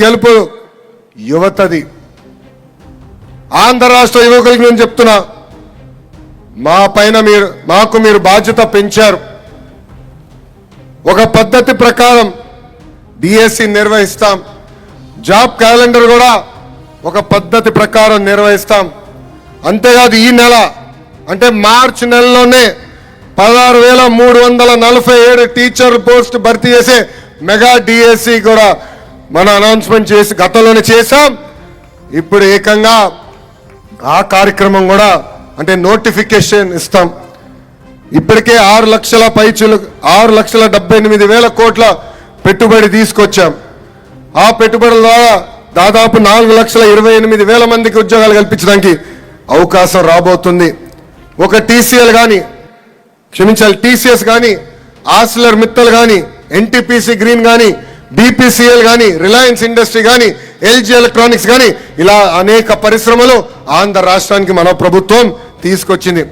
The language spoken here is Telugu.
గెలుపు యువతది. ఆంధ్ర రాష్ట్ర యువకులకి నేను చెప్తున్నా, మాకు మీరు బాధ్యత పెంచారు. ఒక పద్ధతి ప్రకారం డిఎస్సి నిర్వహిస్తాం, జాబ్ క్యాలెండర్ కూడా ఒక పద్ధతి ప్రకారం నిర్వహిస్తాం. అంతేకాదు ఈ నెల అంటే మార్చి నెలలోనే 16,347 టీచర్ పోస్ట్ భర్తీ చేసే మెగా డిఎస్సి కూడా మన అనౌన్స్మెంట్ చేసి గతంలోనే చేశాం. ఇప్పుడు ఏకంగా ఆ కార్యక్రమం కూడా అంటే నోటిఫికేషన్ ఇస్తాం. ఇప్పటికే 6,78,000 కోట్ల పెట్టుబడి తీసుకొచ్చాం. ఆ పెట్టుబడుల ద్వారా దాదాపు 4,28,000 మందికి ఉద్యోగాలు కల్పించడానికి అవకాశం రాబోతుంది. ఒక టీసీఎస్ కానీ, ఆర్సిలర్ మిత్తల్ కానీ, ఎన్టీపీసీ గ్రీన్ కానీ, బీపీసీఎల్ కానీ, రిలయన్స్ ఇండస్ట్రీ కానీ, ఎల్జీ ఎలక్ట్రానిక్స్ కానీ ఇలా అనేక పరిశ్రమలు ఆంధ్ర రాష్ట్రానికి మన ప్రభుత్వం తీసుకొచ్చింది.